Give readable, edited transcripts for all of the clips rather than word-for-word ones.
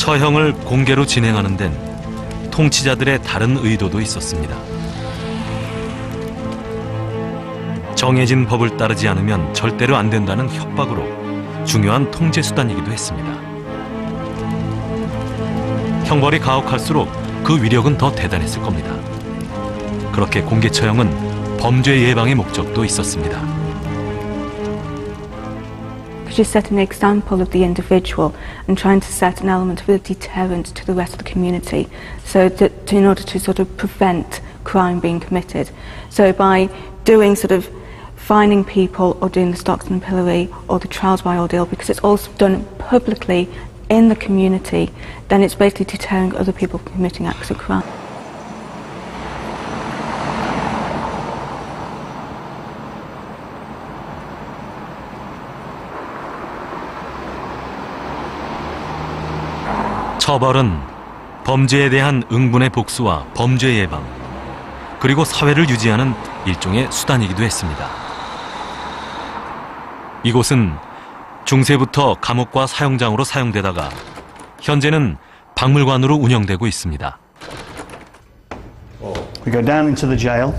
처형을 공개로 진행하는 데는 통치자들의 다른 의도도 있었습니다. 정해진 법을 따르지 않으면 절대로 안 된다는 협박으로 중요한 통제 수단이기도 했습니다. 형벌이 가혹할수록 그 위력은 더 대단했을 겁니다. 그렇게 공개 처형은 범죄 예방의 목적도 있었습니다. Just setting the example of the individual and trying to set an element of a deterrent to the rest of the community, so that in order to sort of prevent crime being committed. So by doing sort of fining people or doing the stocks and pillory or the trials by ordeal, because it's also done publicly in the community, then it's basically deterring other people from committing acts of crime. 처벌은 범죄에 대한 응분의 복수와 범죄 예방, 그리고 사회를 유지하는 일종의 수단이기도 했습니다. 이곳은 중세부터 감옥과 사형장으로 사용되다가 현재는 박물관으로 운영되고 있습니다. We go down into the jail.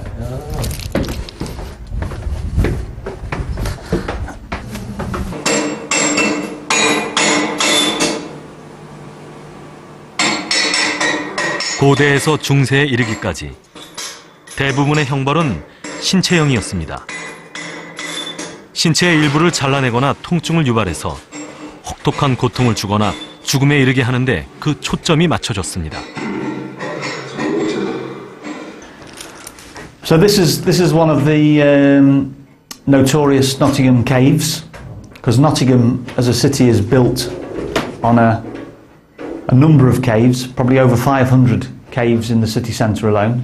고대에서 중세에 이르기까지 대부분의 형벌은 신체형이었습니다. 신체의 일부를 잘라내거나 통증을 유발해서 혹독한 고통을 주거나 죽음에 이르게 하는데 그 초점이 맞춰졌습니다. So this is one of the notorious Nottingham caves, because Nottingham as a city is built on a number of caves, probably over 500 caves in the city centre alone.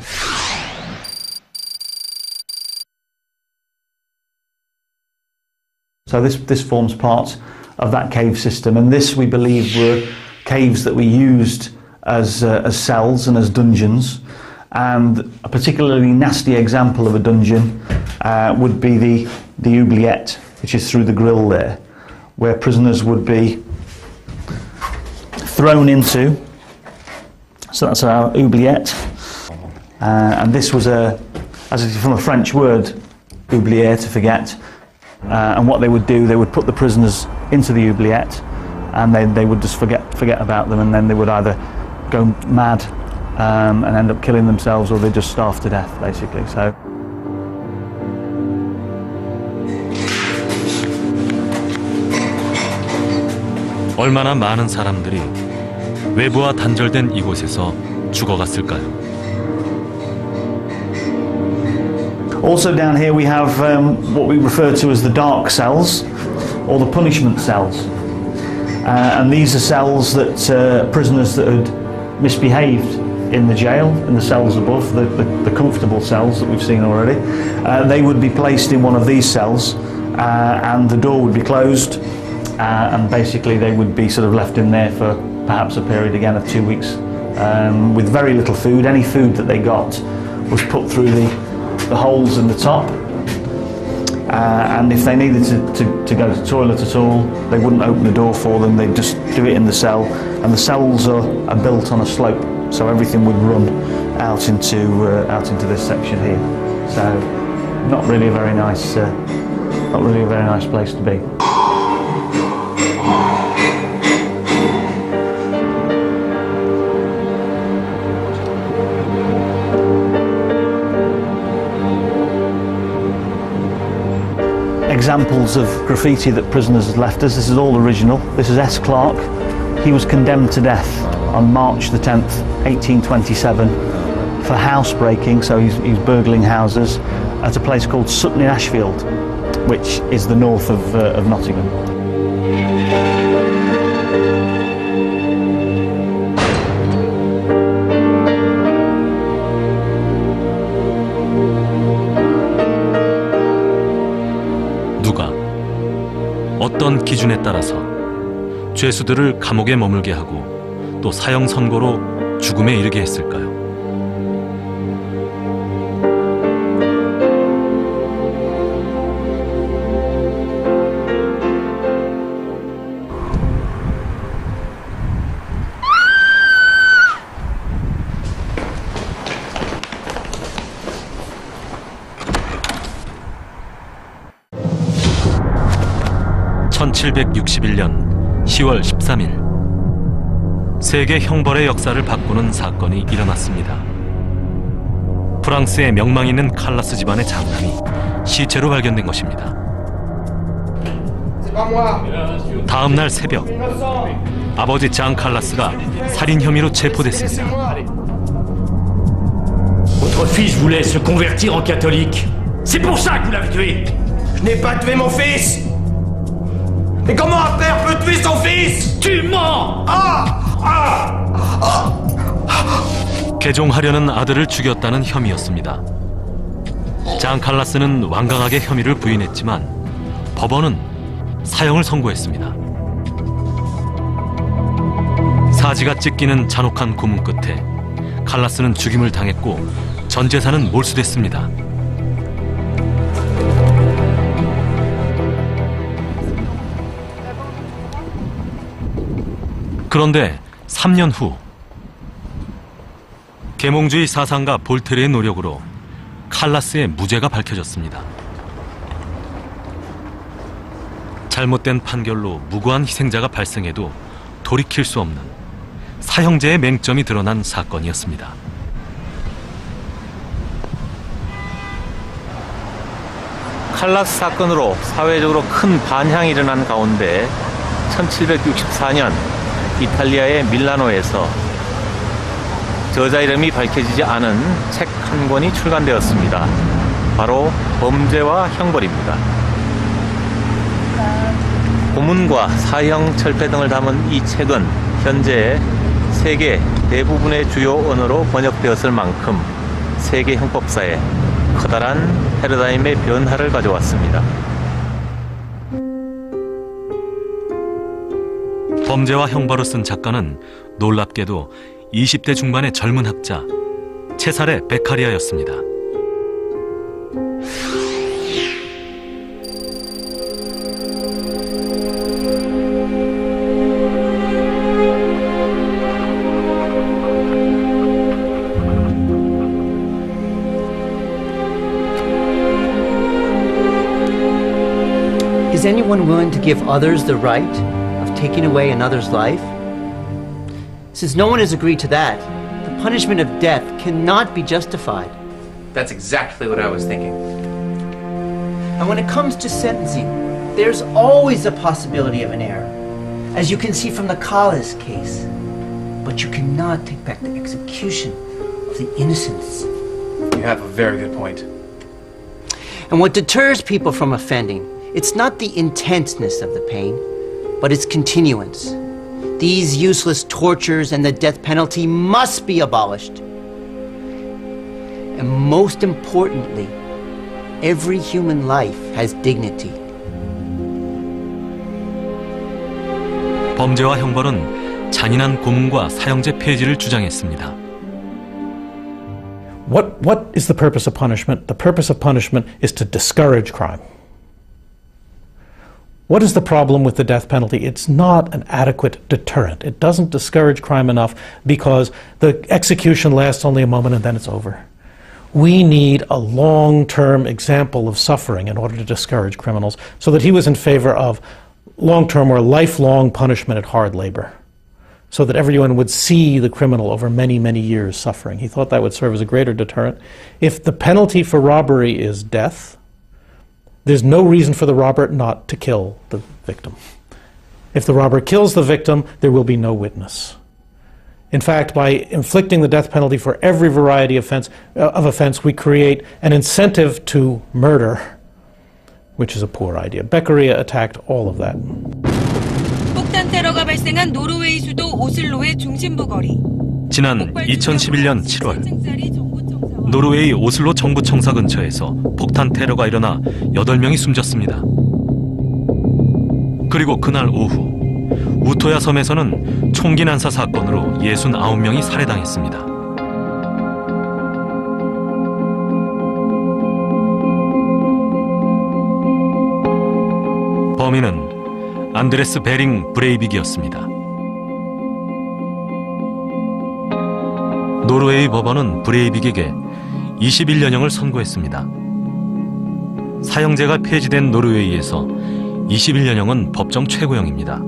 So this forms part of that cave system, and this we believe were caves that we used as cells and as dungeons. And a particularly nasty example of a dungeon would be the oubliette, which is through the grill there, where prisoners would be thrown into. So that's our oubliette, and this was from a French word, oublier, to forget. And what they would do, they would put the prisoners into the oubliette, and they would just forget about them, and then they would either go mad and end up killing themselves, or they'd just starve to death, basically. So. 얼마나 많은 사람들이 외부와 단절된 이곳에서 죽어갔을까요? Also down here we have what we refer to as the dark cells, or the punishment cells. And these are cells that prisoners that had misbehaved in the jail, in the cells above, the comfortable cells that we've seen already. They would be placed in one of these cells, and the door would be closed, and basically they would be sort of left in there for perhaps a period again of 2 weeks, with very little food. Any food that they got was put through the holes in the top, and if they needed to go to the toilet at all, they wouldn't open the door for them, they'd just do it in the cell. And the cells are built on a slope, so everything would run out into this section here. So not really a very nice place to be. Examples of graffiti that prisoners had left us. This is all original. This is S. Clarke. He was condemned to death on March the 10th, 1827, for housebreaking, so he's burgling houses, at a place called Sutton in Ashfield, which is the north of Nottingham. 어떤 기준에 따라서 죄수들을 감옥에 머물게 하고 또 사형 선고로 죽음에 이르게 했을까요? 1761년 10월 13일 세계 형벌의 역사를 바꾸는 사건이 일어났습니다. 프랑스의 명망 있는 칼라스 집안의 장남이 시체로 발견된 것입니다. 다음 날 새벽, 아버지 장 칼라스가 살인 혐의로 체포됐습니다. Votre fils voulait se convertir en catholique. C'est pour ça que vous l'avez tué. Je n'ai pas tué mon fils. Mais comment un père peut tuer son fils? Tu mens! 개종하려는 아들을 죽였다는 혐의였습니다. 장 칼라스는 완강하게 혐의를 부인했지만 법원은 사형을 선고했습니다. 사지가 찢기는 잔혹한 고문 끝에 칼라스는 죽임을 당했고 전 재산은 몰수됐습니다. 그런데 3년 후 계몽주의 사상가 볼테르의 노력으로 칼라스의 무죄가 밝혀졌습니다. 잘못된 판결로 무고한 희생자가 발생해도 돌이킬 수 없는 사형제의 맹점이 드러난 사건이었습니다. 칼라스 사건으로 사회적으로 큰 반향이 일어난 가운데 1764년 이탈리아의 밀라노에서 저자 이름이 밝혀지지 않은 책 한 권이 출간되었습니다. 바로 범죄와 형벌입니다. 고문과 사형, 철폐 등을 담은 이 책은 현재 세계 대부분의 주요 언어로 번역되었을 만큼 세계 형법사에 커다란 패러다임의 변화를 가져왔습니다. 범죄와 형벌을 쓴 작가는 놀랍게도 20대 중반의 젊은 학자 체사레 베카리아였습니다. Is anyone willing to give others the right of taking away another's life? Since no one has agreed to that, the punishment of death cannot be justified. That's exactly what I was thinking. And when it comes to sentencing, there's always a possibility of an error, as you can see from the Callas case. But you cannot take back the execution of the innocents. You have a very good point. And what deters people from offending, it's not the intenseness of the pain, but its continuance. These useless tortures and the death penalty must be abolished. And most importantly, every human life has dignity. 범죄와 형벌은 잔인한 고문과 사형제 폐지를 주장했습니다. What is the purpose of punishment? The purpose of punishment is to discourage crime. What is the problem with the death penalty? It's not an adequate deterrent. It doesn't discourage crime enough because the execution lasts only a moment and then it's over. We need a long-term example of suffering in order to discourage criminals, so that he was in favor of long-term or lifelong punishment at hard labor, so that everyone would see the criminal over many, many years suffering. He thought that would serve as a greater deterrent. If the penalty for robbery is death, there's no reason for the robber not to kill the victim. If the robber kills the victim, there will be no witness. In fact, by inflicting the death penalty for every variety of offense, we create an incentive to murder, which is a poor idea. Beccaria attacked all of that. 폭탄 테러가 발생한 노르웨이 수도 오슬로의 중심부 거리. 지난 2011년 7월 노르웨이 오슬로 정부청사 근처에서 폭탄 테러가 일어나 8명이 숨졌습니다. 그리고 그날 오후 우토야 섬에서는 총기 난사 사건으로 69명이 살해당했습니다. 범인은 안드레스 베링 브레이빅이었습니다. 노르웨이 법원은 브레이빅에게 21년형을 선고했습니다. 사형제가 폐지된 노르웨이에서 21년형은 법정 최고형입니다.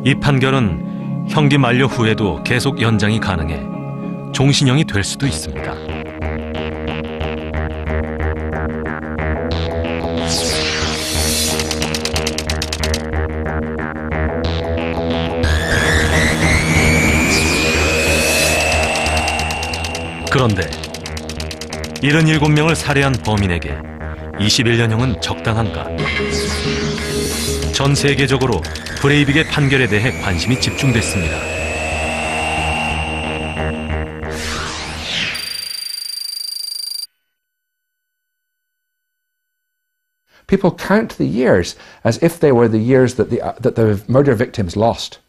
이 판결은 형기 만료 후에도 계속 연장이 가능해 종신형이 될 수도 있습니다. 그런데 77명을 살해한 범인에게 21년형은 적당한가? 전 세계적으로 브레이빅의 판결에 대해 관심이 집중됐습니다. People count the years as if they were the years that the murder victims lost.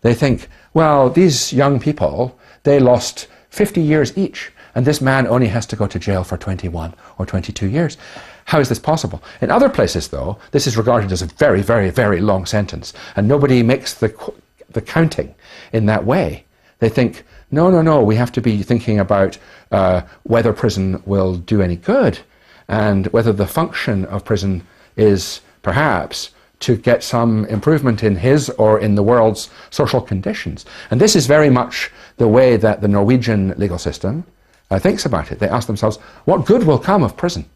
They think, well, these young people, they lost 50 years each, and this man only has to go to jail for 21 or 22 years. How is this possible? In other places, though, this is regarded as a very, very, very long sentence, and nobody makes the counting in that way. They think, no, we have to be thinking about whether prison will do any good, and whether the function of prison is perhaps to get some improvement in his or in the world's social conditions. And this is very much the way that the Norwegian legal system thinks about it. They ask themselves, what good will come of prison?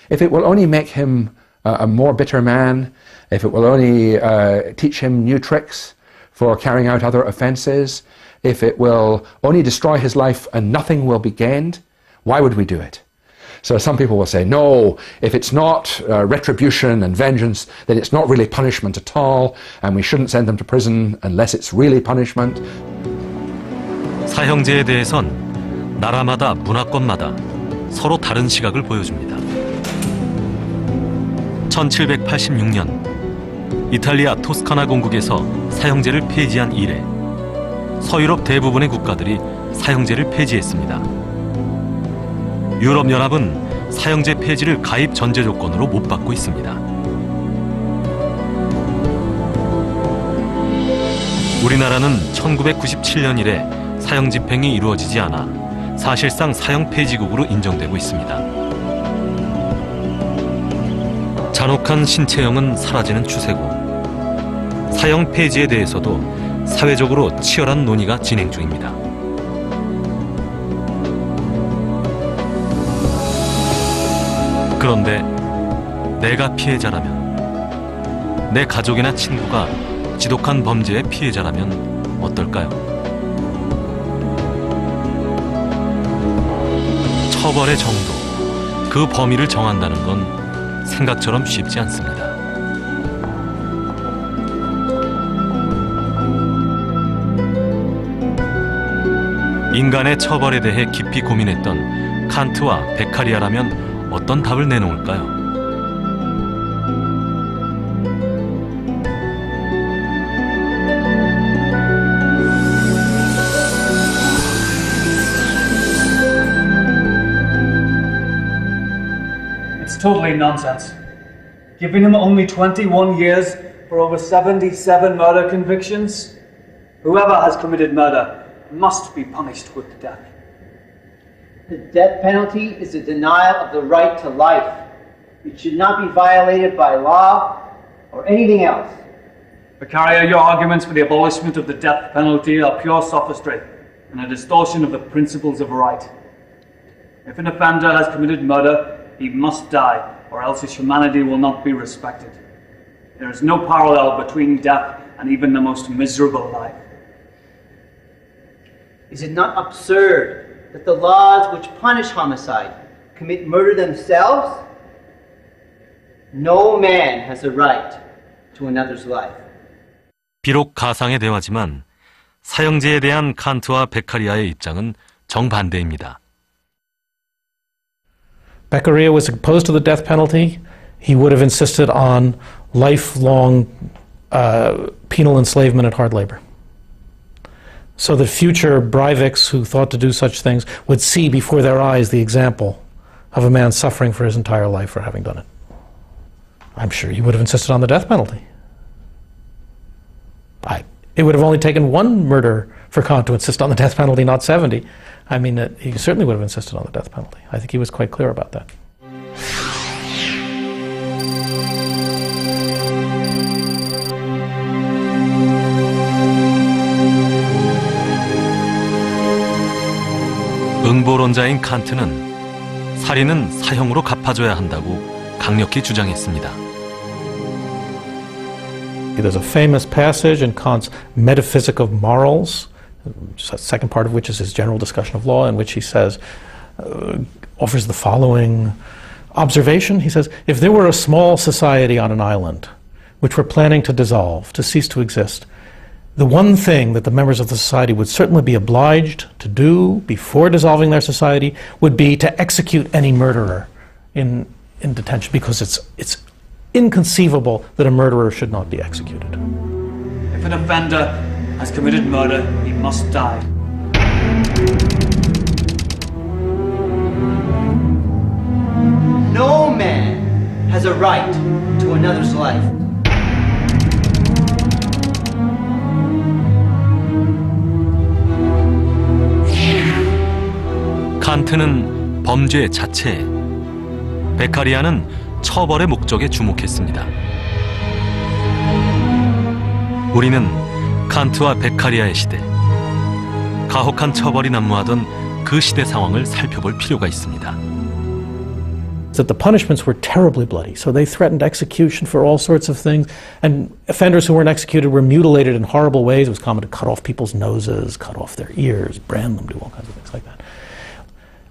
If it will only make him a more bitter man, if it will only teach him new tricks for carrying out other offences, if it will only destroy his life and nothing will be gained, why would we do it? So some people will say, no, if it's not retribution and vengeance, then it's not really punishment at all, and we shouldn't send them to prison unless it's really punishment. 사형제에 대해선 나라마다 문화권마다 서로 다른 시각을 보여줍니다. 1786년 이탈리아 토스카나 공국에서 사형제를 폐지한 이래 서유럽 대부분의 국가들이 사형제를 폐지했습니다. 유럽연합은 사형제 폐지를 가입 전제 조건으로 못 받고 있습니다. 우리나라는 1997년 이래 사형 집행이 이루어지지 않아 사실상 사형 폐지국으로 인정되고 있습니다. 잔혹한 신체형은 사라지는 추세고 사형 폐지에 대해서도 사회적으로 치열한 논의가 진행 중입니다. 그런데 내가 피해자라면, 내 가족이나 친구가 지독한 범죄의 피해자라면 어떨까요? 처벌의 정도, 그 범위를 정한다는 건 생각처럼 쉽지 않습니다. 인간의 처벌에 대해 깊이 고민했던 칸트와 베카리아라면 어떤 답을 내놓을까요? It's totally nonsense. Giving him only 21 years for over 77 murder convictions? Whoever has committed murder must be punished with death. The death penalty is a denial of the right to life. It should not be violated by law or anything else. Beccaria, your arguments for the abolishment of the death penalty are pure sophistry and a distortion of the principles of right. If an offender has committed murder, he must die, or else his humanity will not be respected. There is no parallel between death and even the most miserable life. Is it not absurd that the laws which punish homicide commit murder themselves? No man has a right to another's life. 비록 가상의 대화지만 사형제에 대한 칸트와 베카리아의 입장은 정반대입니다. Beccaria was opposed to the death penalty. He would have insisted on lifelong penal enslavement and hard labor. So that future Breiviks who thought to do such things would see before their eyes the example of a man suffering for his entire life for having done it. I'm sure he would have insisted on the death penalty. It would have only taken one murder for Kant to insist on the death penalty, not 70. I mean, he certainly would have insisted on the death penalty. I think he was quite clear about that. 진보론자인 칸트는 살인은 사형으로 갚아줘야 한다고 강력히 주장했습니다. There's a famous passage in Kant's Metaphysic of Morals, the second part of which is his general discussion of law, in which he says, offers the following observation. He says, if there were a small society on an island which were planning to dissolve, to cease to exist, the one thing that the members of the society would certainly be obliged to do before dissolving their society would be to execute any murderer in detention, because it's inconceivable that a murderer should not be executed. If an offender has committed murder, he must die. No man has a right to another's life. 칸트는 범죄 자체에, 베카리아는 처벌의 목적에 주목했습니다. 우리는 칸트와 베카리아의 시대, 가혹한 처벌이 난무하던 그 시대 상황을 살펴볼 필요가 있습니다. That the punishments were terribly bloody, so they threatened execution for all sorts of things, and offenders who weren't executed were mutilated in horrible ways. It was common to cut off people's noses, cut off their ears, brand them, do all kinds of things like that.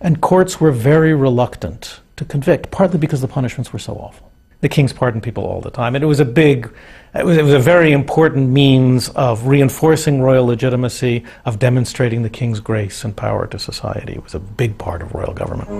And courts were very reluctant to convict, partly because the punishments were so awful. The kings pardoned people all the time, and it was a very important means of reinforcing royal legitimacy, of demonstrating the king's grace and power to society. It was a big part of royal government.